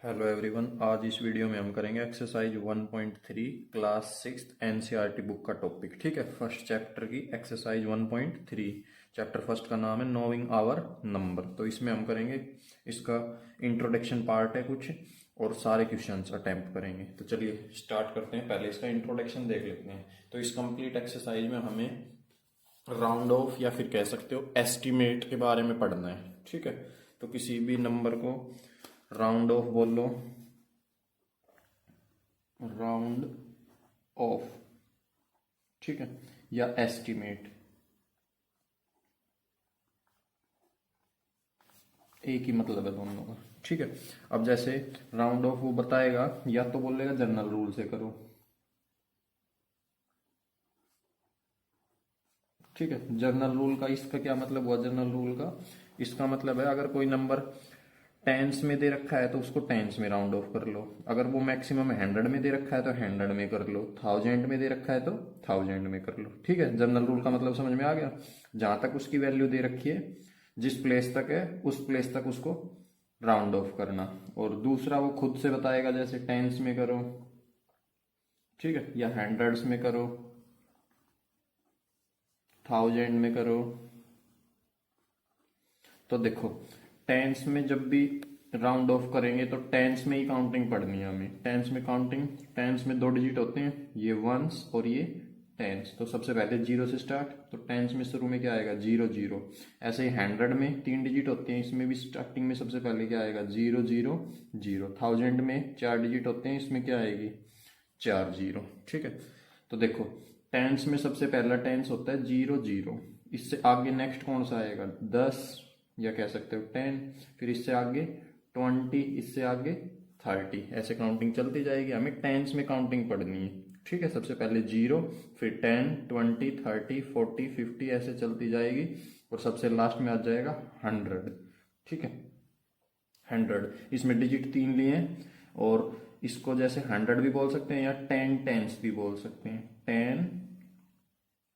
Hello everyone. आज इस video में हम करेंगे एक्सरसाइज 1.3 क्लास 6 एनसीईआरटी बुक का टॉपिक। ठीक है, फर्स्ट चैप्टर की एक्सरसाइज 1.3। चैप्टर फर्स्ट का नाम है नोइंग आवर नंबर। तो इसमें हम करेंगे, इसका इंट्रोडक्शन पार्ट है कुछ, और सारे क्वेश्चंस अटेम्प्ट करेंगे। तो चलिए स्टार्ट करते हैं। पहले इसका इंट्रोडक्शन देख लेते हैं। तो इस कंप्लीट एक्सरसाइज में हमें राउंड ऑफ या फिर कह सकते हो एस्टिमेट के बारे में पढ़ना है। ठीक है, तो किसी भी नंबर को राउंड ऑफ बोलो, राउंड ऑफ, ठीक है, या एस्टिमेट, एक ही मतलब है दोनों का। ठीक है, अब जैसे राउंड ऑफ वो बताएगा, या तो बोलेगा जनरल रूल से करो। ठीक है, जनरल रूल का इसका क्या मतलब हुआ? जनरल रूल का इसका मतलब है, अगर कोई नंबर टेंस में दे रखा है तो उसको टेंस में राउंड ऑफ कर लो। अगर वो मैक्सिमम 100 में दे रखा है तो 100 में कर लो। 1000 में दे रखा है तो 1000 में कर लो। ठीक है, जनरल रूल का मतलब समझ में आ गया। जहां तक उसकी वैल्यू दे रखी है, जिस प्लेस तक है उस प्लेस तक उसको राउंड ऑफ करना। और दूसरा वो खुद से बताएगा, जैसे टेंस में करो, ठीक है, या हंड्रेड्स में करो, 1000 में करो। तो देखो, टेंस में जब भी राउंड ऑफ करेंगे तो टेंस में ही काउंटिंग पढ़नी है हमें। टेंस में काउंटिंग, टेंस में 2 डिजिट होते हैं, ये वंस और ये टेंस। तो सबसे पहले 0 से स्टार्ट, तो टेंस में शुरू में क्या आएगा? 0 0। ऐसे ही 100 में 3 डिजिट होते हैं, इसमें भी स्टार्टिंग में सबसे पहले क्या आएगा? 0 0 0। 1000 में 4 डिजिट होते हैं, इसमें क्या आएगी? 4 0। ठीक है, तो देखो टेंस में सबसे पहला टेंस होता है 0 0। इससे आगे नेक्स्ट कौन सा आएगा? 10, या कह सकते हो 10। फिर इससे आगे 20, इससे आगे 30। ऐसे काउंटिंग चलती जाएगी। हमें टेंस में काउंटिंग पढ़नी है। ठीक है, सबसे पहले 0, फिर 10, 20, 30, 40, 50, ऐसे चलती जाएगी। और सबसे लास्ट में आ जाएगा 100। ठीक है, 100, इसमें डिजिट 3 लिए हैं। और इसको जैसे 100 भी बोल सकते हैं या 10 टेंस भी बोल सकते हैं, 10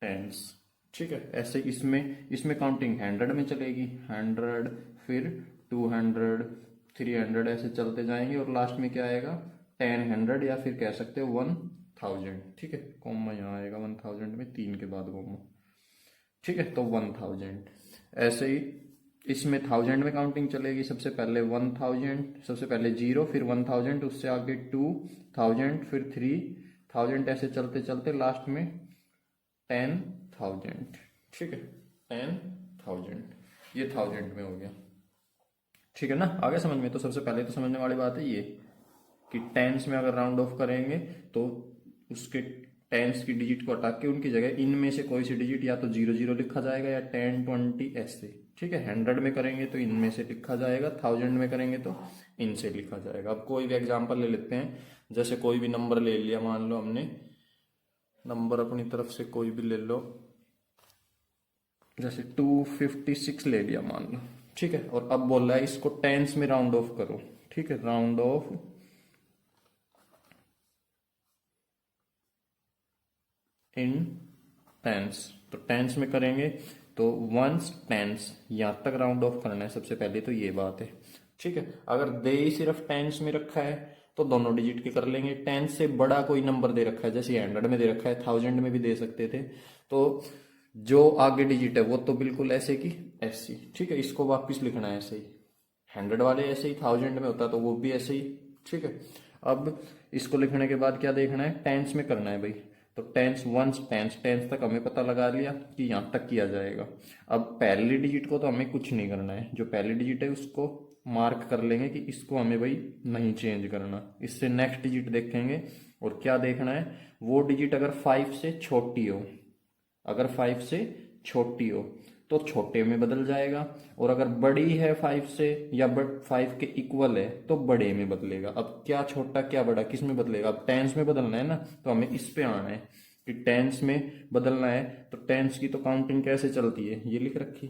टेंस। ठीक है, ऐसे इसमें इसमें काउंटिंग 100 में चलेगी, 100, फिर 200, 300, ऐसे चलते जाएंगे। और लास्ट में क्या आएगा? 10 100, या फिर कह सकते हो 1000। ठीक है, कॉमा यहाँ आएगा 1000 में, 3 के बाद कॉमा। ठीक है, तो 1000। ऐसे ही इसमें 1000 में काउंटिंग चलेगी। सबसे पहले 1000, सबसे पहले 0, फिर 1000, उससे आगे 2000, फिर 3000, ऐसे चलते चलते लास्ट में 10,000। ठीक है, 10,000, ये 1000 में हो गया। ठीक है ना, आगे समझ में? तो सबसे पहले तो समझने वाली बात है ये कि टेंस में अगर राउंड ऑफ करेंगे तो उसके टेंस की डिजिट को हटा के उनकी जगह इनमें से कोई सी डिजिट या तो 0 0 लिखा जाएगा, या 10 20 ऐसे। ठीक है, 100 में करेंगे तो इनमें से लिखा जाएगा, 1000 में करेंगे तो इनसे लिखा जाएगा। अब कोई भी एग्जांपल ले लेते हैं। जैसे कोई भी नंबर ले लिया, मान लो हमने नंबर अपनी तरफ से कोई भी ले लो, जैसे 256 ले लिया मान लो। ठीक है, और अब बोल रहा है इसको टेंस में राउंड ऑफ करो। ठीक है, राउंड ऑफ इन टेंस। तो टेंस में करेंगे तो वंस टेंस, यहां तक राउंड ऑफ करना है सबसे पहले, तो ये बात है। ठीक है, अगर दे ही सिर्फ टेंस में रखा है तो दोनों डिजिट के कर लेंगे। टेंस से बड़ा कोई नंबर दे रखा है, जैसे 100 में दे रखा है, 1000 में भी दे सकते थे, तो जो आगे डिजिट है वो तो बिल्कुल ऐसे की ऐसी। ठीक है, इसको वापिस लिखना है ऐसे ही। 100 वाले ऐसे ही, 1000 में होता तो वो भी ऐसे ही। ठीक है, अब इसको लिखने के बाद क्या देखना है? टेंस में करना है भाई। तो टेंस वंस टेंस, टेंस तक हमें पता लगा लिया कि यहाँ तक किया जाएगा। अब पहली डिजिट को तो हमें कुछ नहीं करना है, जो पहली डिजिट है उसको मार्क कर लेंगे कि इसको हमें भाई नहीं चेंज करना। इससे नेक्स्ट डिजिट देखेंगे, और क्या देखना है? वो डिजिट अगर 5 से छोटी हो, अगर 5 से छोटी हो तो छोटे में बदल जाएगा, और अगर बड़ी है 5 से या 5 के इक्वल है तो बड़े में बदलेगा। अब क्या छोटा क्या बड़ा किस में बदलेगा? अब टेंस में बदलना है ना, तो हमें इस पे आना है कि टेंस में बदलना है। तो टेंस की तो काउंटिंग कैसे चलती है, ये लिख रखी।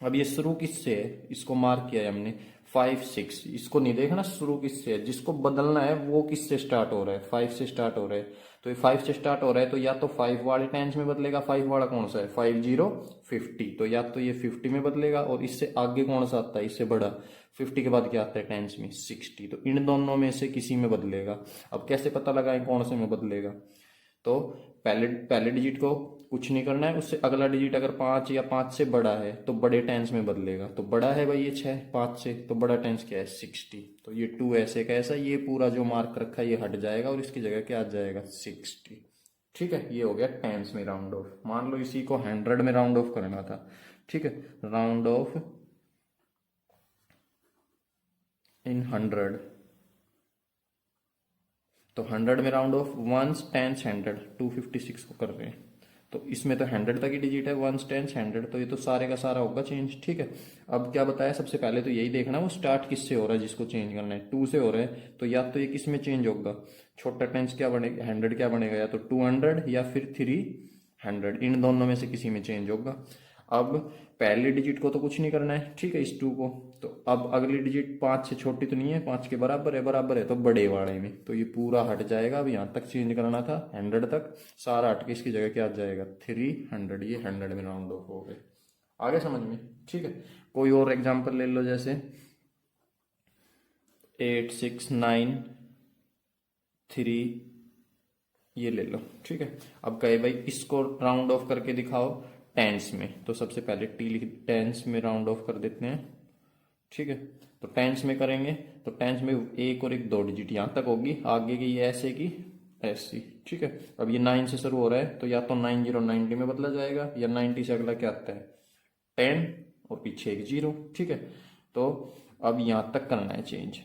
अब ये शुरू किससे है, इसको मार्क किया है हमने 5 6, इसको नहीं देखना शुरू किससे है, जिसको बदलना है वो किससे स्टार्ट हो रहा है, 5 से स्टार्ट हो रहा है। तो ये 5 से स्टार्ट हो रहा है तो या तो 5 वाले टेंस में बदलेगा, 5 वाला कौन सा है 5 0 50, तो या तो ये 50 में बदलेगा, और इससे आगे कौन सा आता है इससे बड़ा 50 के बाद क्या आता है टेंस में 60, तो इन दोनों में से किसी में बदलेगा। अब कैसे पता लगाएं कौन से में बदलेगा, तो पहले पहले डिजिट को कुछ नहीं करना है, उससे अगला डिजिट अगर 5 या 5 से बड़ा है तो बड़े टेंस में बदलेगा। तो बड़ा है भाई ये 6 5 से, तो बड़ा टेंस क्या है 60, तो ये 2 ऐसे का ऐसा, ये पूरा जो मार्क रखा है ये हट जाएगा और इसकी जगह क्या आ जाएगा 60। ठीक है, ये हो गया टेंस में राउंड ऑफ। मान लो इसी को 100 में राउंड ऑफ करना था, ठीक है, राउंड ऑफ इन 100, तो 100 में राउंड ऑफ वंस टेंस 100, 256 को कर रहे हैं, तो इसमें तो 100 तक ही डिजिट है, वंस टेंस 100, तो ये तो सारे का सारा होगा चेंज। ठीक है, अब क्या बताया, सबसे पहले तो यही देखना वो स्टार्ट किससे हो रहा है, जिसको चेंज करना है 2 से हो रहा है, तो या तो ये किस में चेंज होगा, छोटा टेंस क्या बनेगा 100 क्या बनेगा, या तो 200 या फिर 300, इन दोनों में से किसी में चेंज होगा। अब पहले डिजिट को तो कुछ नहीं करना है, ठीक है, इस 2 को, तो अब अगली डिजिट 5 से छोटी तो नहीं है, 5 के बराबर है तो बड़े वाले में, तो ये पूरा हट जाएगा। अब यहाँ तक चेंज करना था 100 तक, सारा हट के इसकी जगह क्या आ जाएगा 300, ये 100 में राउंड ऑफ हो गए। आगे समझ में, ठीक है। कोई और एग्जाम्पल ले लो, जैसे 8 6 9 3, ये ले लो, ठीक है। अब कहे भाई इसको राउंड ऑफ करके दिखाओ टेंस में, तो सबसे पहले टी लिख, टेंस में राउंड ऑफ कर देते हैं, ठीक है। तो टेंस में करेंगे तो टेंस में एक और एक 2 डिजिट यहाँ तक होगी, आगे की ये ऐसे की ऐसी, ठीक है। अब ये 9 से शुरू हो रहा है तो या तो 90 90 में बदला जाएगा, या 90 से अगला क्या आता है 10 और पीछे एक 0, ठीक है। तो अब यहाँ तक करना है चेंज,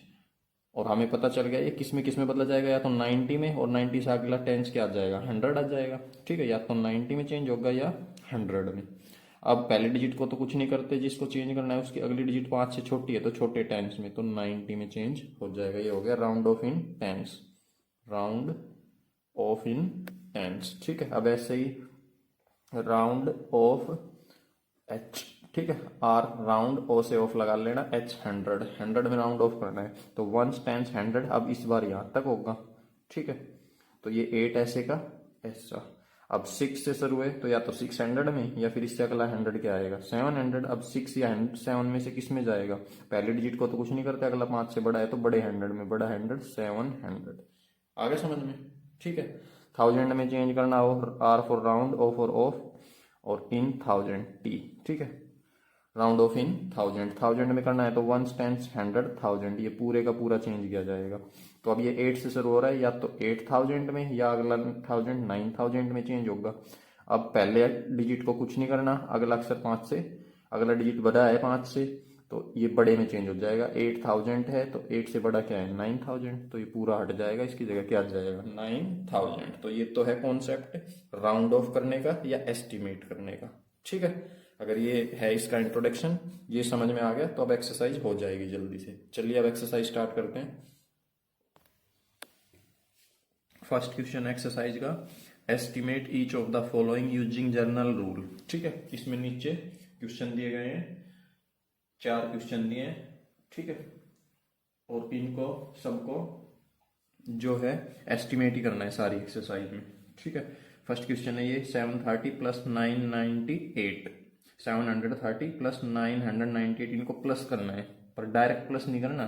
और हमें पता चल गया ये किस में बदला जाएगा, या तो 90 में, और 90 से अगला टेंस क्या आ जाएगा 100 आ जाएगा, ठीक है, या तो 90 में चेंज होगा या 100 में। अब पहले डिजिट को तो कुछ नहीं करते, जिसको चेंज करना है उसकी अगली डिजिट 5 से छोटी है तो छोटे टेंस में, तो 90 में चेंज हो जाएगा। ये हो गया round off in tens, round off in tens, ठीक है। अब ऐसे ही राउंड ऑफ एच, ठीक है, आर राउंड ओ से ऑफ लगा लेना, एच 100 में राउंड ऑफ करना है, तो वंस टेंस 100, अब इस बार यहाँ तक होगा, ठीक है। तो ये 8 ऐसे का ऐसा, अब 6 से शुरू है तो या तो 600 में, या फिर इससे अगला 100 क्या आएगा 700। अब 6 या 7 में से किस में जाएगा, पहले डिजिट को तो कुछ नहीं करते, अगला 5 से बड़ा है तो बड़े 100 में, बड़ा 100 700। आगे समझ में, ठीक है। 1000 में चेंज करना हो, R for round, O for off, और इन 1000 टी, ठीक है, राउंड ऑफ इन 1000 में करना है तो वंस टेंस 100 1000, ये पूरे का पूरा चेंज किया जाएगा। तो अब ये 8 से शुरू हो रहा है, या तो 8000 में, या अगला 1000 9000 में चेंज होगा। अब पहले डिजिट को कुछ नहीं करना, अगला अक्षर 5 से, अगला डिजिट बड़ा है 5 से, तो ये बड़े में चेंज हो जाएगा। 8000 है तो 8 से बड़ा क्या है 9000, तो ये पूरा हट जाएगा, इसकी जगह क्या आ जाएगा 9000। तो ये तो है कॉन्सेप्ट राउंड ऑफ करने का या एस्टिमेट करने का, ठीक है। अगर ये है इसका इंट्रोडक्शन, ये समझ में आ गया तो अब एक्सरसाइज हो जाएगी जल्दी से। चलिए अब एक्सरसाइज स्टार्ट करते हैं। फर्स्ट क्वेश्चन एक्सरसाइज का, estimate each of the following using journal rule, ठीक है। इसमें नीचे क्वेश्चन दिए गए हैं, 4 क्वेश्चन दिए हैं, ठीक है, और इनको सबको जो है एस्टिमेट ही करना है सारी एक्सरसाइज में, ठीक है। फर्स्ट क्वेश्चन है ये 730 प्लस 998, 730 प्लस 998, इनको प्लस करना है, पर डायरेक्ट प्लस नहीं करना,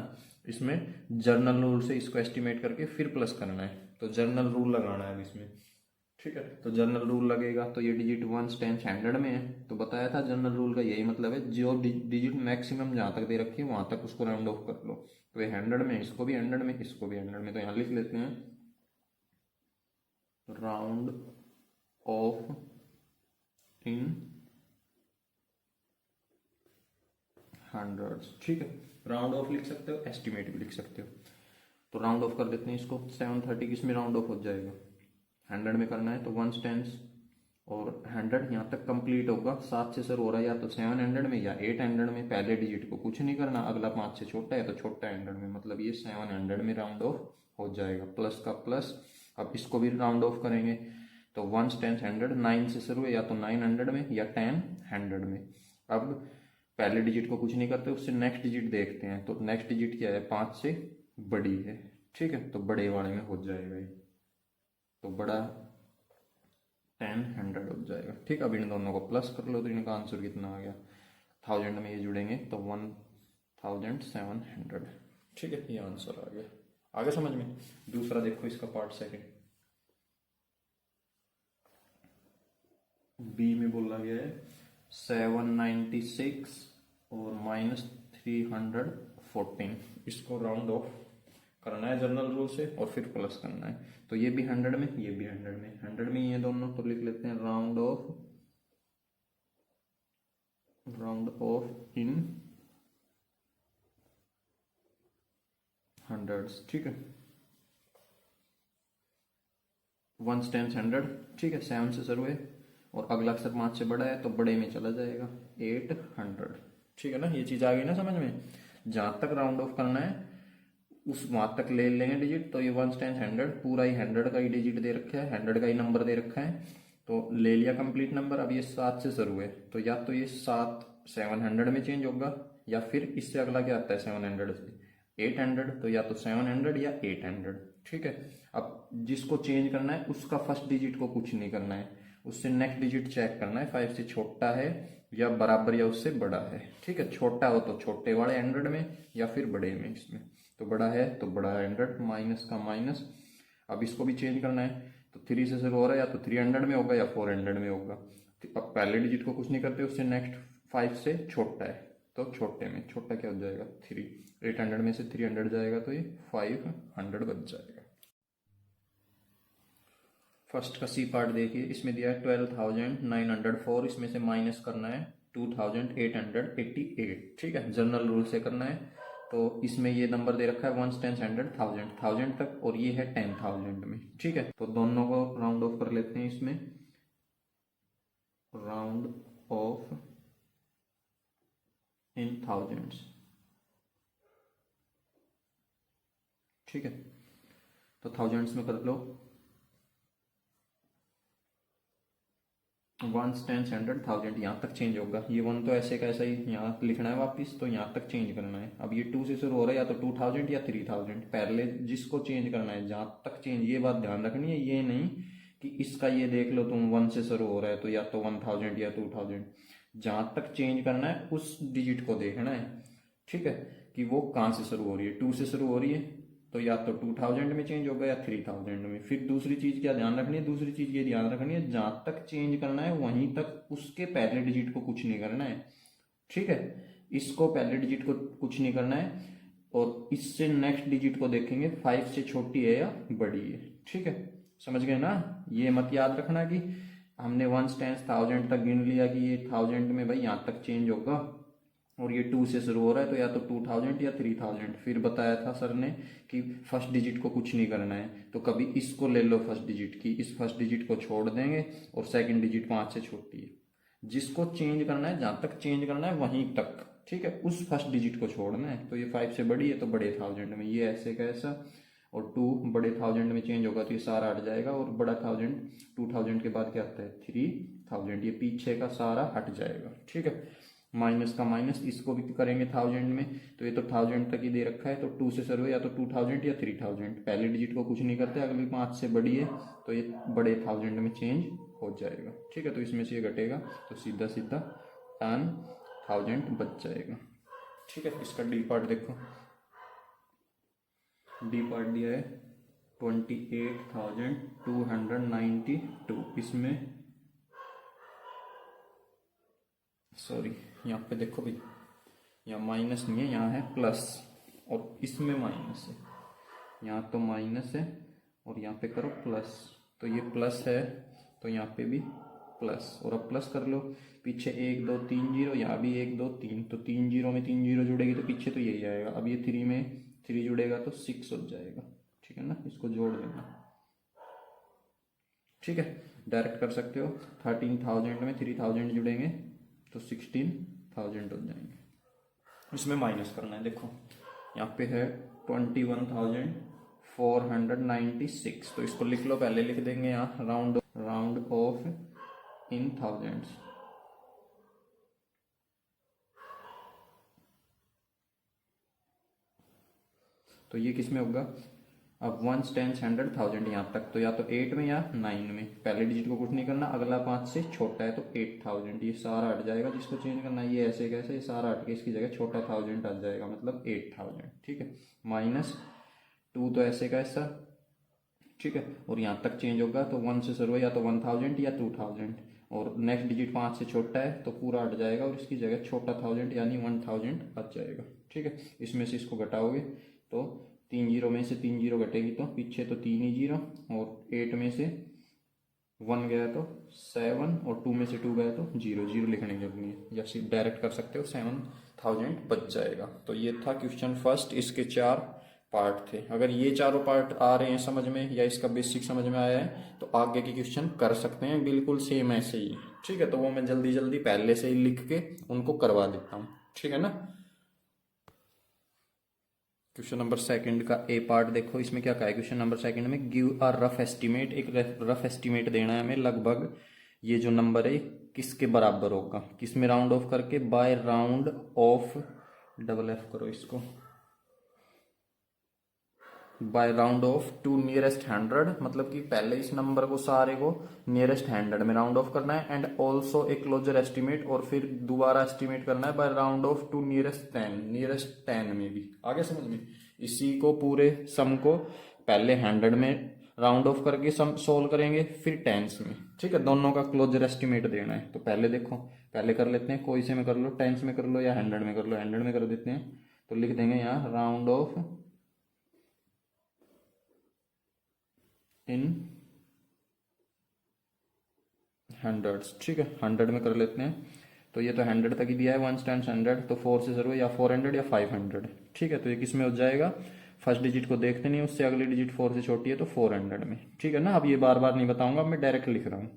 इसमें जर्नल रूल से इसको एस्टिमेट करके फिर प्लस करना है, तो जर्नल रूल लगाना है इसमें, ठीक है। तो जर्नल रूल लगेगा, तो ये डिजिट वंस टेंस 100 में है, तो बताया था जर्नल रूल का यही मतलब है, जो डिजिट मैक्सिमम जहां तक दे रखी है वहां तक उसको राउंड ऑफ कर लो। तो ये 100 में, इसको भी 100 में, इसको भी 100 में, तो यहाँ लिख लेते हैं राउंड ऑफ इन हंड्रेड्स, ठीक है। राउंड ऑफ लिख सकते हो, एस्टिमेट भी लिख सकते हो। तो राउंड ऑफ कर देते हैं इसको, 730 किस में राउंड ऑफ हो जाएगा 100 में करना है, तो वंस टेंस और 100 यहाँ तक कंप्लीट होगा। 7 से शुरू हो रहा है, या तो 700 में या 800 में, पहले डिजिट को कुछ नहीं करना, अगला 5 से छोटा है तो छोटा 100 में, मतलब ये 700 में राउंड ऑफ हो जाएगा, प्लस का प्लस। अब इसको भी राउंड ऑफ करेंगे, तो वंस टेंस 100, 9 से शुरू है, या तो 900 में या 10 100 में। अब पहले डिजिट को कुछ नहीं करते, उससे नेक्स्ट डिजिट देखते हैं। तो नेक्स्ट डिजिट क्या है, 5 से बड़ी है, ठीक है, तो बड़े वाले में हो जाएगा ये, तो बड़ा 1000 हो जाएगा, ठीक। अब इन दोनों को प्लस कर लो तो इनका आंसर कितना आ गया, 1000 में ये जुड़ेंगे तो 1700, ठीक है, ये आंसर आ गया। आगे समझ में। दूसरा देखो इसका पार्ट सेकंड, बी में बोला गया है 796 और -314, इसको राउंड ऑफ करना है जनरल रूल से और फिर प्लस करना है। तो ये भी 100 में, ये भी 100 में, 100 में ये दोनों, तो लिख लेते हैं राउंड ऑफ इन हंड्रेड्स, ठीक है। 1 10 100, ठीक है, 7 से शुरू है और अगला अक्षर 5 से बड़ा है तो बड़े में चला जाएगा 800, ठीक है ना। ये चीज आ गई ना समझ में। जहां तक राउंड ऑफ करना है उस वहां तक ले लेंगे डिजिट। तो ये 1 10 100 पूरा ही 100 का ही डिजिट दे रखा है, 100 का ही नंबर दे रखा है, तो ले लिया कंप्लीट नंबर। अब ये 7 से शुरू है तो या तो ये 7 700 में चेंज होगा या फिर इससे अगला क्या आता है 700 से 800, तो या तो 700 या 800, ठीक है। अब जिसको चेंज करना है उसका फर्स्ट डिजिट को कुछ नहीं करना है, उससे नेक्स्ट डिजिट चेक करना है 5 से छोटा है या बराबर या उससे बड़ा है, ठीक है। छोटा हो तो छोटे वाले 100 में या फिर बड़े में, इसमें तो बड़ा है तो बड़ा 100, माइनस का माइनस। अब इसको भी चेंज करना है तो 3 से शुरू हो रहा है, या तो 300 में होगा या 400 में होगा। अब पहले डिजिट को कुछ नहीं करते, उससे नेक्स्ट 5 से छोटा है तो छोटे में, छोटा क्या हो जाएगा 3, 800 में से 300 जाएगा तो ये 500 बच जाएगा। फर्स्ट का सी पार्ट देखिए, इसमें दिया है 12,904, इसमें से माइनस करना है 2,888, ठीक है, जनरल रूल से करना है। तो इसमें ये नंबर दे रखा है 1 10 100 1000 1000 तक और ये है 10,000 में, ठीक है। तो दोनों को राउंड ऑफ कर लेते हैं, इसमें राउंड ऑफ इन थाउजेंड्स, ठीक है। तो थाउजेंड्स में कर लो 1 10 100 1000, यहाँ तक चेंज होगा। ये 1 तो ऐसे का ऐसा ही यहाँ लिखना है वापिस, तो यहाँ तक चेंज करना है। अब ये 2 से शुरू हो रहा है, या तो 2000 या 3000, पहले जिसको चेंज करना है जहाँ तक चेंज, ये बात ध्यान रखनी है, ये नहीं कि इसका ये देख लो तुम 1 से शुरू हो रहा है तो या तो 1000 या 2000, जहाँ तक चेंज करना है उस डिजिट को देखना है, ठीक है, कि वो कहाँ से शुरू हो रही है। 2 से शुरू हो रही है तो या तो 2000 में चेंज होगा या 3000 में। फिर दूसरी चीज क्या ध्यान रखनी है, दूसरी चीज ये ध्यान रखनी है जहां तक चेंज करना है वहीं तक उसके पहले डिजिट को कुछ नहीं करना है, ठीक है। इसको पहले डिजिट को कुछ नहीं करना है और इससे नेक्स्ट डिजिट को देखेंगे 5 से छोटी है या बड़ी है, ठीक है। समझ गए ना। ये मत याद रखना कि हमने 1 10 1000 तक गिन लिया कि ये 1000 में भाई यहाँ तक चेंज होगा और ये 2 से शुरू हो रहा है तो या तो 2000 या 3000। फिर बताया था सर ने कि फर्स्ट डिजिट को कुछ नहीं करना है, तो कभी इसको ले लो फर्स्ट डिजिट की, इस फर्स्ट डिजिट को छोड़ देंगे और सेकंड डिजिट 5 से छोटी है। जिसको चेंज करना है, जहाँ तक चेंज करना है वहीं तक, ठीक है, उस फर्स्ट डिजिट को छोड़ना है। तो ये 5 से बड़ी है तो बड़े 1000 में, ये ऐसे का ऐसा, और 2 बड़े 1000 में चेंज होगा तो ये सारा हट जाएगा और बड़ा 1000 2000 के बाद क्या आता है 3000, ये पीछे का सारा हट जाएगा, ठीक है। माइनस का माइनस, इसको भी करेंगे 1000 में तो ये तो 1000 तक ही दे रखा है, तो 2 से शुरू है या तो 2000 या 3000, पहले डिजिट को कुछ नहीं करते, अगली 5 से बड़ी है तो ये बड़े 1000 में चेंज हो जाएगा, ठीक है। तो इसमें से ये घटेगा तो सीधा सीधा 10,000 बच जाएगा, ठीक है। इसका डी पार्ट देखो, डी पार्ट दिया है 28,292, इसमें सॉरी यहाँ पे देखो भाई, यहाँ माइनस नहीं है, यहाँ है प्लस और इसमें माइनस है, यहाँ तो माइनस है और यहाँ पे करो प्लस, तो ये प्लस है तो यहाँ पे भी प्लस, और अब प्लस कर लो, पीछे 1 2 3 0, यहाँ भी 1 2 3, तो 3 0 में 3 0 जुड़ेगी तो पीछे तो यही आएगा। अब ये 3 में 3 जुड़ेगा तो 6 हो जाएगा, ठीक है ना, इसको जोड़ देना, ठीक है। डायरेक्ट कर सकते हो, 13,000 में 3000 जुड़ेंगे तो 16,000 हो जाएंगे। इसमें माइनस करना है, देखो यहाँ पे है 21,496, तो इसको लिख लो, पहले लिख देंगे यहाँ राउंड ऑफ इन थाउजेंड्स, तो ये किस में होगा, अब वंस, टेंस, हंड्रेड, थाउजेंड यहाँ तक, तो या तो 8 में या 9 में, पहले डिजिट को कुछ नहीं करना, अगला 5 से छोटा है तो 8000, ये सारा हट जाएगा, जिसको चेंज करना है ये ऐसे कैसे, ये सारा हट के इसकी जगह छोटा 1000 आ जाएगा, मतलब 8000, ठीक है। माइनस 2 तो ऐसे का ऐसा, ठीक है, और यहाँ तक चेंज होगा तो 1 से शुरू है, या तो 1000 या 2000, और नेक्स्ट डिजिट 5 से छोटा है तो पूरा हट जाएगा और इसकी जगह छोटा 1000 यानी 1000 बच जाएगा, ठीक है। इसमें से इसको घटाओगे तो 3 जीरो में से 3 जीरो घटेगी तो पीछे तो 3 ही जीरो, और 8 में से 1 गया तो 7, और 2 में से 2 गया तो 0, 0 लिखने की जरूरत नहीं है, या सिर्फ डायरेक्ट कर सकते हो, 7000 बच जाएगा। तो ये था क्वेश्चन फर्स्ट, इसके 4 पार्ट थे। अगर ये चारों पार्ट आ रहे हैं समझ में, या इसका बेसिक समझ में आया है, तो आगे के क्वेश्चन कर सकते हैं बिल्कुल सेम ऐसे ही, ठीक है। तो वो मैं जल्दी जल्दी पहले से ही लिख के उनको करवा देता हूँ, ठीक है ना। क्वेश्चन नंबर सेकंड का ए पार्ट देखो, इसमें क्या कहा है क्वेश्चन नंबर सेकंड में, गिव अ रफ एस्टिमेट, एक रफ एस्टिमेट देना है हमें, लगभग ये जो नंबर है किसके बराबर होगा, किस में राउंड ऑफ करके, by round off, double F करो इसको, by round off to nearest 100, मतलब कि पहले इस नंबर को सारे को नियरेस्ट 100 में राउंड ऑफ करना है, and also a closer estimate, और फिर दोबारा एस्टिमेट करना है by round off to nearest 10, nearest 10 में भी, आगे समझ में। इसी को पूरे सम को पहले 100 में राउंड ऑफ करके सम सोल्व करेंगे, फिर टेंस में, ठीक है। दोनों का क्लोजर एस्टिमेट देना है, तो पहले देखो, पहले कर लेते हैं, कोई से में कर लो, टेंस में कर लो या 100 में कर लो, 100 में कर देते हैं, तो लिख देंगे यहाँ राउंड ऑफ इन हंड्रेड्स, ठीक है। 100 में कर लेते हैं, तो ये तो 100 तक ही दिया है, 1 टाइम्स 100, तो 4 से शुरू है, या 400 या 500, ठीक है। तो ये किस में हो जाएगा, फर्स्ट डिजिट को देखते नहीं, उससे अगली डिजिट 4 से छोटी है तो 400 में, ठीक है ना। अब ये बार बार नहीं बताऊंगा, अब मैं डायरेक्ट लिख रहा हूँ,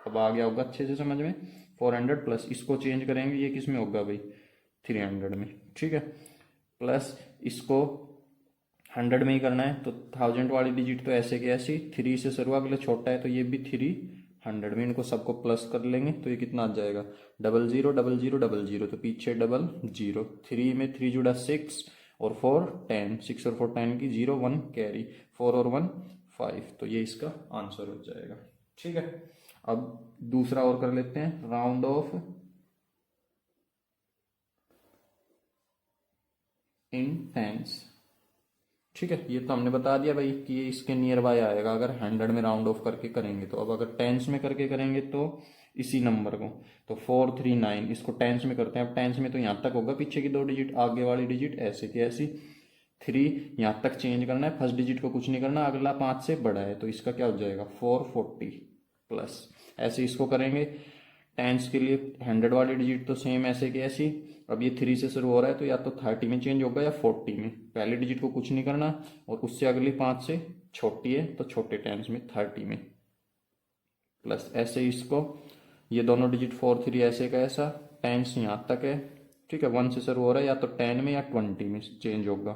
अब आ गया होगा अच्छे से समझ में। 400 प्लस इसको चेंज करेंगे, ये किस में होगा भाई, 300 में, ठीक है। प्लस इसको 100 में ही करना है, तो 1000 वाली डिजिट तो ऐसे की ऐसी, 3 से शुरू, अगले छोटा है तो ये भी 300 में, इनको सबको प्लस कर लेंगे तो ये कितना आ जाएगा, 00 00 00, तो पीछे 00, 3 में 3 जुड़ा 6, और 4 10, 6 और 4 10 की, 0 1 कैरी, 4 और 1 5, तो ये इसका आंसर हो जाएगा, ठीक है। अब दूसरा और कर लेते हैं, राउंड ऑफ इन टेंस, ठीक है। ये तो हमने बता दिया भाई कि ये इसके नियर बाय आएगा अगर 100 में राउंड ऑफ करके करेंगे तो। अब अगर टेंस में करके करेंगे तो इसी नंबर को, तो 439, इसको टेंस में करते हैं, अब टेंस में तो यहाँ तक होगा, पीछे की 2 डिजिट, आगे वाली डिजिट ऐसे की ऐसी, 3 यहाँ तक चेंज करना है, फर्स्ट डिजिट को कुछ नहीं करना, अगला 5 से बड़ा है तो इसका क्या हो जाएगा 440 प्लस, ऐसे इसको करेंगे। टेंस के लिए 100 वाली डिजिट तो सेम ऐसे की ऐसी, अब ये 3 से शुरू हो रहा है तो या तो 30 में चेंज होगा या 40 में, पहले डिजिट को कुछ नहीं करना, और उससे अगली 5 से छोटी है तो छोटे टेंस में 30 में, प्लस ऐसे इसको, ये दोनों डिजिट 4 3 ऐसे का ऐसा, टेंस यहाँ तक है, ठीक है। 1 से शुरू हो रहा है, या तो 10 में या 20 में चेंज होगा।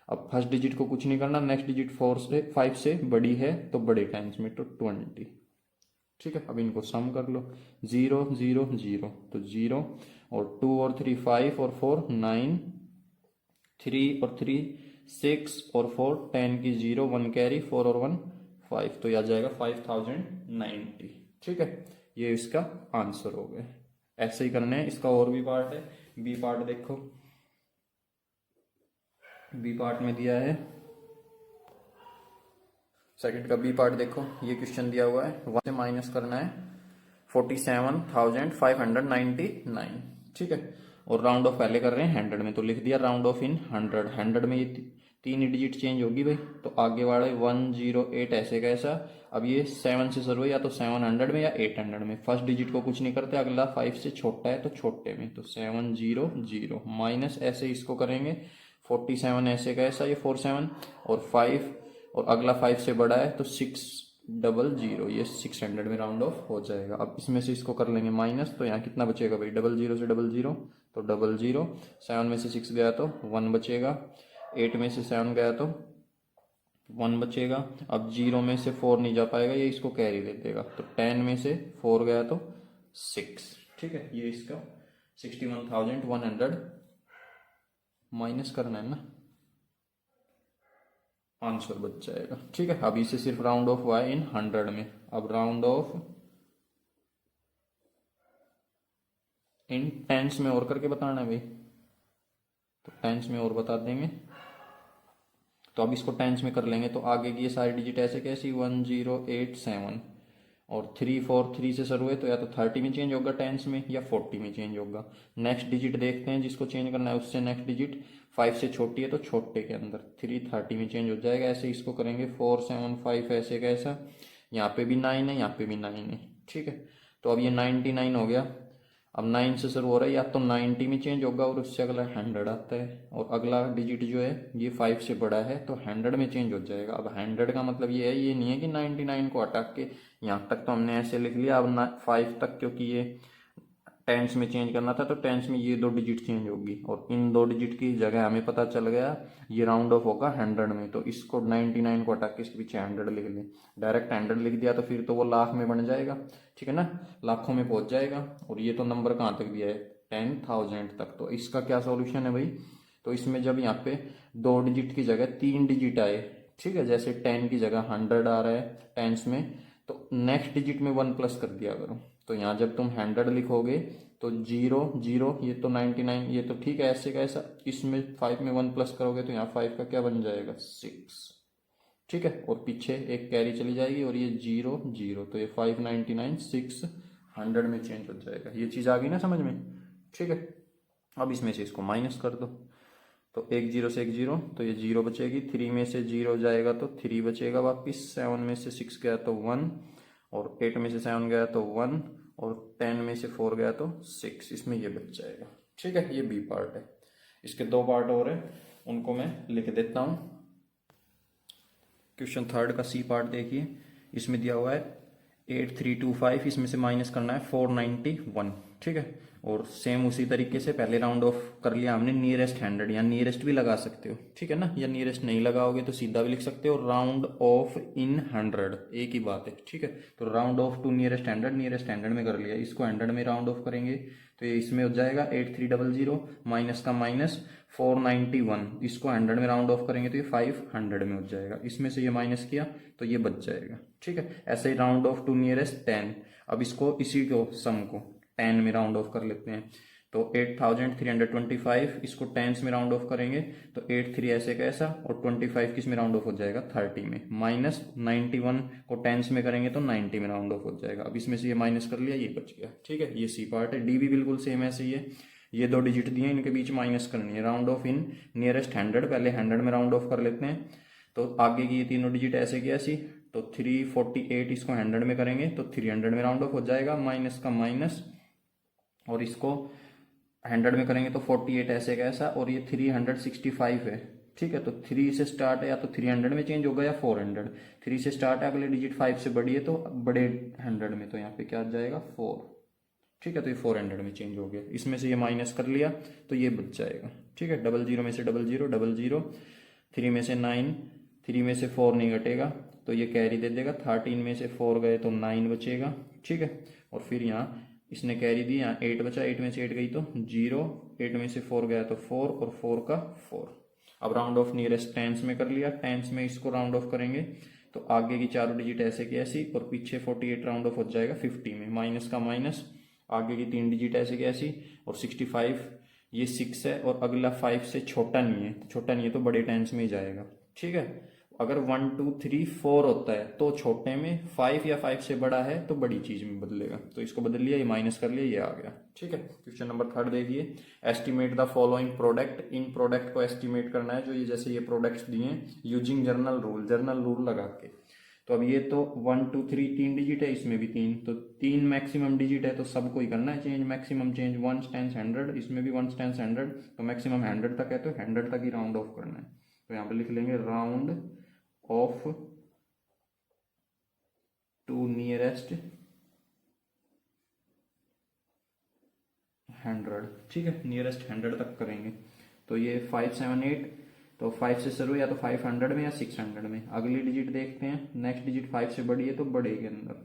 अब फर्स्ट डिजिट को कुछ नहीं करना, नेक्स्ट डिजिट 4 से 5 से बड़ी है तो बड़े टेंस में, तो 20, ठीक है। अब इनको सम कर लो, 0 0 0, तो 0, और 2 और 3 5, और 4 9, 3 और 3 6, और 4 10 की 0 1 कैरी, 4 और 1 5, तो यह आ जाएगा 5090, ठीक है। ये इसका आंसर हो गया। ऐसे ही करने हैं, इसका और भी पार्ट है, बी पार्ट देखो, बी पार्ट में दिया है सेकंड का बी पार्ट देखो, ये क्वेश्चन दिया हुआ है, वहां से माइनस करना है 47,599, ठीक है। और राउंड ऑफ पहले कर रहे हैं 100 में, तो लिख दिया राउंड ऑफ इन 100, 100 में ये 3 डिजिट चेंज होगी भाई, तो आगे वाले 108 ऐसे का ऐसा। अब ये 7 से शुरू है, या तो 700 में या 800 में, फर्स्ट डिजिट को कुछ नहीं करते, अगला 5 से छोटा है तो छोटे में, तो 700 माइनस ऐसे इसको करेंगे 47 ऐसे का ऐसा, ये 47 और 5, और अगला 5 से बड़ा है तो 600, ये 600 में राउंड ऑफ हो जाएगा। अब इसमें से इसको कर लेंगे माइनस, तो यहाँ कितना बचेगा भाई, 00 से 00, तो 00, 7 में से 6 गया तो 1 बचेगा, 8 में से 7 गया तो 1 बचेगा। अब 0 में से 4 नहीं जा पाएगा, ये इसको कैरी दे देगा, तो 10 में से 4 गया तो 6, ठीक है। ये इसका 61,100 माइनस करना है ना, आंसर बच जाएगा। ठीक है, अब इसे सिर्फ राउंड ऑफ हुआ है इन 100 में। अब राउंड ऑफ इन टेंस में और करके बताना है भाई, तो टेंस में और बता देंगे। तो अब इसको टेंस में कर लेंगे, तो आगे की ये सारी डिजिट ऐसे कैसी 1087 और 343 से शुरू है, तो या तो 30 में चेंज होगा टेंस में या 40 में चेंज होगा। नेक्स्ट डिजिट देखते हैं जिसको चेंज करना है, उससे नेक्स्ट डिजिट 5 से छोटी है तो छोटे के अंदर 3 30 में चेंज हो जाएगा। ऐसे इसको करेंगे 475 ऐसे कैसा, यहाँ पे भी 9 है, यहाँ पे भी 9 है। ठीक है, तो अब ये 99 हो गया। अब 9 से शुरू हो रहा है, या तो 90 में चेंज होगा और उससे अगला 100 आता है, और अगला डिजिट जो है ये 5 से बड़ा है तो 100 में चेंज हो जाएगा। अब 100 का मतलब ये है, ये नहीं है कि 99 को हटा के यहाँ तक तो हमने ऐसे लिख लिया, अब 5 तक क्योंकि ये टेंस में चेंज करना था तो टेंस में ये 2 डिजिट चेंज होगी, और इन 2 डिजिट की जगह हमें पता चल गया ये राउंड ऑफ होगा 100 में, तो इसको 99 को हटा के इसके पीछे 100 लिख लें। डायरेक्ट 100 लिख दिया तो फिर तो वो लाख में बन जाएगा। ठीक है ना, लाखों में पहुंच जाएगा। और ये तो नंबर कहाँ तक दिया है 10,000 तक। तो इसका क्या सॉल्यूशन है भाई, तो इसमें जब यहाँ पे 2 डिजिट की जगह 3 डिजिट आए, ठीक है, जैसे 10 की जगह 100 आ रहा है टेंस में, तो नेक्स्ट डिजिट में 1 प्लस कर दिया करो। तो यहाँ जब तुम 100 लिखोगे तो 0 0, ये तो 99, ये तो ठीक है ऐसे का ऐसा, इसमें 5 में 1 प्लस करोगे तो यहाँ 5 का क्या बन जाएगा 6। ठीक है, और पीछे एक कैरी चली जाएगी और ये 0 0, तो ये 599 600 में चेंज हो जाएगा। ये चीज़ आ गई ना समझ में। ठीक है, अब इसमें से इसको माइनस कर दो, तो एक 0 से एक 0, तो ये 0 बचेगी। 3 में से 0 जाएगा तो 3 बचेगा वापिस। 7 में से 6 गया तो 1, और 8 में से 7 गया तो 1, और 10 में से 4 गया तो 6, इसमें ये बच जाएगा। ठीक है, ये बी पार्ट है। इसके 2 पार्ट और है, उनको मैं लिख देता हूँ। क्वेश्चन 3 का सी पार्ट देखिए, इसमें दिया हुआ है 8325, इसमें से माइनस करना है 491। ठीक है, और सेम उसी तरीके से पहले राउंड ऑफ कर लिया हमने नियरेस्ट 100, या नियरेस्ट भी लगा सकते हो। ठीक है ना, या नियरेस्ट नहीं लगाओगे तो सीधा भी लिख सकते हो राउंड ऑफ इन 100, एक ही बात है। ठीक है, तो round off to nearest 100, nearest 100 में कर लिया, इसको 100 में राउंड ऑफ करेंगे तो ये इसमें हो जाएगा 8300 माइनस का माइनस 491, इसको 100 में राउंड ऑफ करेंगे तो ये 500 में हो जाएगा। इसमें से ये माइनस किया तो ये बच जाएगा। ठीक है, ऐसे ही राउंड ऑफ टू नियरेस्ट 10, अब इसको इसी को सम को 10 में राउंड ऑफ कर लेते हैं, तो 8325, इसको टेंस में राउंड ऑफ करेंगे तो 83 ऐसे का ऐसा, और 25 किस में राउंड ऑफ हो जाएगा 30 में, माइनस 91 को टेंस में करेंगे तो 90 में राउंड ऑफ हो जाएगा। अब इसमें से ये माइनस कर लिया, ये बच गया। ठीक है, ये सी पार्ट है। डी भी बिल्कुल सेम ऐसे ही है, ये 2 डिजिट दिए इनके बीच माइनस करनी है। राउंड ऑफ इन नियरेस्ट 100, पहले 100 में राउंड ऑफ कर लेते हैं, तो आगे की ये तीनों डिजिट ऐसे की ऐसी, तो 348 इसको 100 में करेंगे तो 300 में राउंड ऑफ हो जाएगा, माइनस का माइनस, और इसको 100 में करेंगे तो 48 ऐसे का ऐसा, और ये 365 है। ठीक है, तो 3 से स्टार्ट है, या तो 300 में चेंज होगा या 400। 3 से स्टार्ट है, अगले डिजिट 5 से बड़ी है तो बड़े 100 में, तो यहाँ पे क्या आ जाएगा 4। ठीक है, तो ये 400 में चेंज हो गया। इसमें से ये माइनस कर लिया तो ये बच जाएगा। ठीक है, 00 में से 00 00, 3 में से 9, 3 में से 4 नहीं घटेगा तो ये कैरी दे देगा। 13 में से 4 गए तो 9 बचेगा। ठीक है, और फिर यहाँ इसने कैरी दी, यहाँ 8 बचा, 8 में से 8 गई तो 0, 8 में से 4 गया तो 4, और 4 का 4। अब राउंड ऑफ नियरेस्ट टेंस में कर लिया, टेंस में इसको राउंड ऑफ करेंगे तो आगे की चारों डिजिट ऐसे की ऐसी, और पीछे 48 राउंड ऑफ हो जाएगा 50 में, माइनस का माइनस, आगे की 3 डिजिट ऐसे की ऐसी, और 65, ये 6 है और अगला 5 से छोटा नहीं है, छोटा नहीं है तो बड़े टेंस में ही जाएगा। ठीक है, अगर 1 2 3 4 होता है तो छोटे में, 5 या 5 से बड़ा है तो बड़ी चीज में बदलेगा, तो इसको बदल लिया, ये माइनस कर लिया, ये आ गया। ठीक है, क्वेश्चन नंबर 3 देखिए, estimate the following product. In product को एस्टिमेट करना है, जो ये जैसे ये प्रोडक्ट्स दिए using journal rule, journal rule लगा के। तो अब ये तो 1 2 3 3 डिजिट है, इसमें भी 3, तो 3 मैक्सिमम डिजिट है तो सबको ही करना है चेंज, मैक्सिमम चेंज 1 टेंस 100, इसमें भी 1 टेंस 100, तो मैक्सिमम 100 तक है तो 100 तक ही राउंड ऑफ करना है। तो यहाँ पे लिख लेंगे राउंड ऑफ टू नियरेस्ट 100। ठीक है, नियरेस्ट 100 तक करेंगे, तो ये 578, तो 5 से शुरू या तो 500 में या 600 में। अगली डिजिट देखते हैं, नेक्स्ट डिजिट 5 से बड़ी है तो बड़े के अंदर,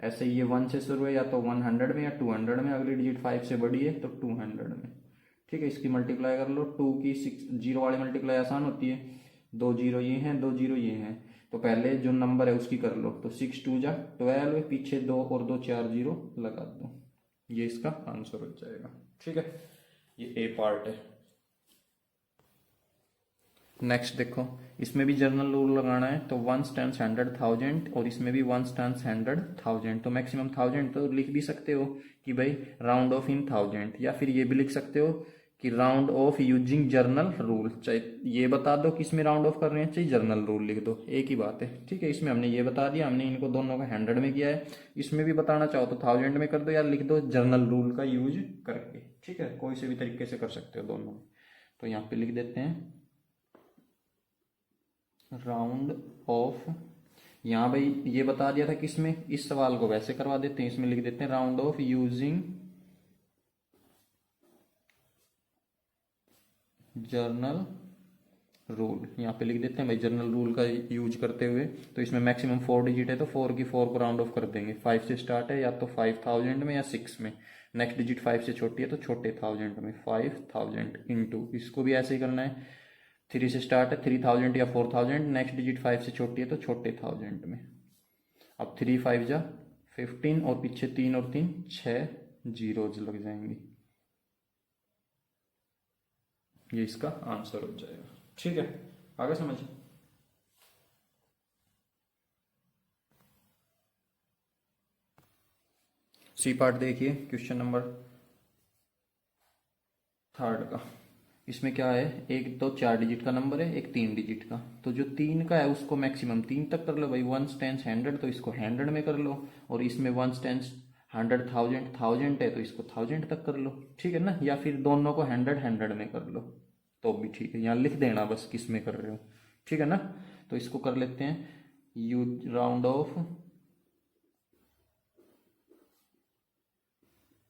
ऐसे ये 1 से शुरू है या तो 100 में या 200 में, अगली डिजिट 5 से बड़ी है तो 200 में। ठीक है, इसकी मल्टीप्लाई कर लो, 2 की 6 जीरो वाली मल्टीप्लाई आसान होती है, 2 जीरो ये हैं, 2 जीरो ये हैं, तो पहले जो नंबर है उसकी कर लो। तो 6 2 जा 12, पीछे 2 और 2 4 जीरो लगा दो, ये इसका आंसर हो जाएगा। ठीक है, ये ए पार्ट है। नेक्स्ट देखो, इसमें भी जर्नल रूल लगाना है, तो 1 टाइम्स 100,000 और इसमें भी 1 टाइम्स 100,000, तो मैक्सिमम 1000 तो लिख भी सकते हो कि भाई राउंड ऑफ इन 1000, या फिर ये भी लिख सकते हो कि round of using journal rule. चाहे ये बता दो कि इसमें राउंड ऑफ कर रहे हैं, चाहे जर्नल रूल लिख दो, एक ही बात है। ठीक है, इसमें हमने ये बता दिया, हमने इनको दोनों का 100 में किया है। इसमें भी बताना चाहो तो 1000 में कर दो या लिख दो जर्नल रूल का यूज करके। ठीक है, कोई से भी तरीके से कर सकते हो दोनों। तो यहाँ पे लिख देते हैं राउंड ऑफ, यहाँ भाई ये बता दिया था कि इसमें, इस सवाल को वैसे करवा देते हैं, इसमें लिख देते हैं round of using journal rule. यहाँ पे लिख देते हैं भाई जर्नल रूल का यूज करते हुए। तो इसमें मैक्सिमम 4 डिजिट है, तो 4 की 4 को राउंड ऑफ कर देंगे। 5 से स्टार्ट है, या तो 5000 में या 6 में। नेक्स्ट डिजिट 5 से छोटी है तो छोटे 1000 में, 5000 इंटू, इसको भी ऐसे ही करना है। 3 से स्टार्ट है, 3000 या 4000, नेक्स्ट डिजिट 5 से छोटी है तो छोटे 1000 में। अब 3 5 जा 15 और पीछे 3 और 3 6 जीरोज लग जाएंगे, ये इसका आंसर हो जाएगा। ठीक है, आगे समझ। सी पार्ट देखिए, क्वेश्चन नंबर 3 का। इसमें क्या है, एक तो 4 डिजिट का नंबर है, एक 3 डिजिट का। तो जो 3 का है उसको मैक्सिमम 3 तक कर लो भाई। 1 टाइम्स 100 तो इसको 100 में कर लो, और इसमें 1 टाइम्स 100,000 है तो इसको 1000 तक कर लो। ठीक है ना, या फिर दोनों को 100 में कर लो तो भी ठीक है। यहाँ लिख देना बस किस में कर रहे हो। ठीक है ना, तो इसको कर लेते हैं use round of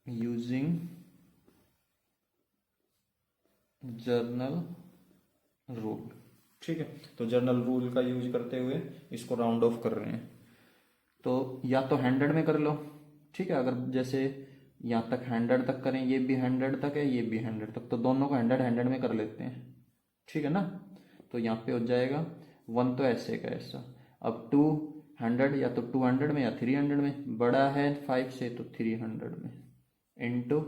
using journal rule. ठीक है, तो जर्नल रूल का यूज करते हुए इसको राउंड ऑफ कर रहे हैं। तो या तो 100 में कर लो। ठीक है, अगर जैसे यहाँ तक 100 तक करें, ये भी 100 तक है, ये भी 100 तक, तो दोनों को 100 में कर लेते हैं। ठीक है ना, तो यहाँ पे हो जाएगा 1 तो ऐसे का ऐसा। अब 200 या तो 200 में या 300 में, बड़ा है 5 से तो 300 में, इनटू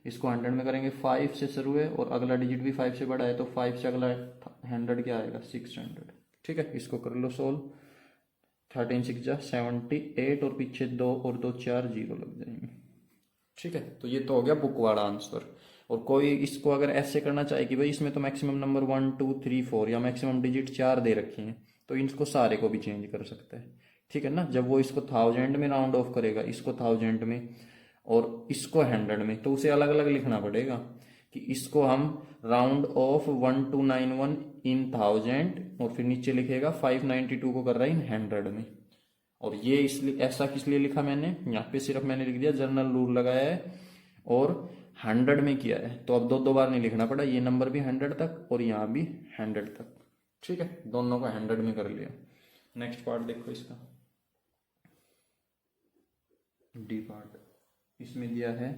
इसको 100 में करेंगे। 5 से शुरू है और अगला डिजिट भी 5 से बड़ा है, तो 5 से अगला 100 क्या आएगा, 600। ठीक है, इसको कर लो सोल्व। 13 6 जा 78 और पीछे 2 और 2 4 जीरो लग जाएंगे। ठीक है, तो ये तो हो गया बुक वाला आंसर। और कोई इसको अगर ऐसे करना चाहे कि भाई इसमें तो मैक्सिमम नंबर 1 2 3 4 या मैक्सिमम डिजिट 4 दे रखी हैं, तो इनको सारे को भी चेंज कर सकता है। ठीक है ना, जब वो इसको 1000 में राउंड ऑफ करेगा, इसको 1000 में और इसको 100 में, तो उसे अलग अलग लिखना पड़ेगा कि इसको हम राउंड ऑफ 1291 इन 1000, और फिर नीचे लिखेगा 592 को कर रहा है इन 100 में। और ये इसलिए ऐसा किस लिए लिखा मैंने, यहाँ पे सिर्फ मैंने लिख दिया जर्नल रूल लगाया है और 100 में किया है, तो अब दो बार नहीं लिखना पड़ा। ये नंबर भी 100 तक और यहाँ भी 100 तक। ठीक है, दोनों का 100 में कर लिया। नेक्स्ट पार्ट देखो इसका, डी पार्ट। इसमें दिया है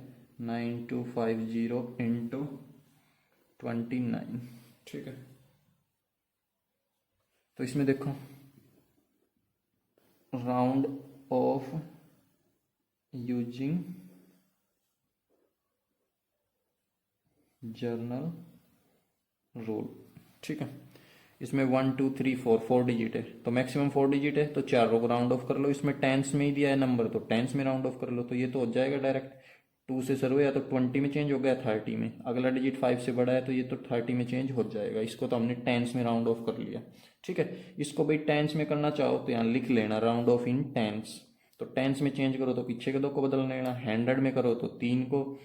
9250 इंटू 29। ठीक है, तो इसमें देखो round of using journal rule. ठीक है, इसमें 1 2 3 4 डिजिट है, तो मैक्सिमम 4 डिजिट है, तो 4 को राउंड ऑफ कर लो। इसमें टेंस में ही दिया है नंबर, तो टेंस में राउंड ऑफ कर लो, तो ये तो हो जाएगा डायरेक्ट। 2 से शुरू या तो 20 में चेंज हो गया 30 में, अगला डिजिट 5 से बड़ा है तो ये तो 30 में चेंज हो जाएगा। इसको तो हमने टेंस में राउंड ऑफ कर लिया। ठीक है, इसको भाई टेंस में करना चाहो तो यहाँ लिख लेना राउंड ऑफ इन टेंस। तो टेंस में चेंज करो तो पीछे के 2 को बदल लेना, 100 में करो तो 3 को।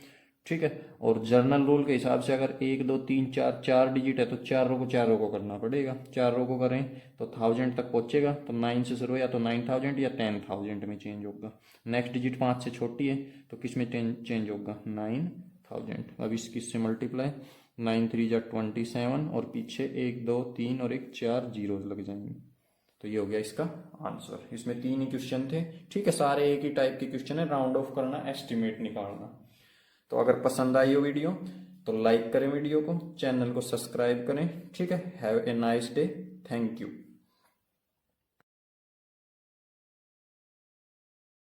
ठीक है, और जर्नल रूल के हिसाब से अगर 1 2 3 4 4 डिजिट है तो 4 रो को करना पड़ेगा। 4 रो को करें तो 1000 तक पहुंचेगा, तो 9 से शुरू या तो 9000 या 10000 में चेंज होगा। नेक्स्ट डिजिट 5 से छोटी है तो किस में चेंज होगा, 9000। अब इसकी से मल्टीप्लाई, 9 3 जा 27 और पीछे 1 2 3 और एक 4 जीरो लग जाएंगे। तो ये हो गया इसका आंसर। इसमें 3 ही क्वेश्चन थे। ठीक है, सारे एक ही टाइप के क्वेश्चन है, राउंड ऑफ करना, एस्टिमेट निकालना। तो अगर पसंद आई हो वीडियो तो लाइक करें वीडियो को, चैनल को सब्सक्राइब करें, ठीक है। Have a nice day, thank you.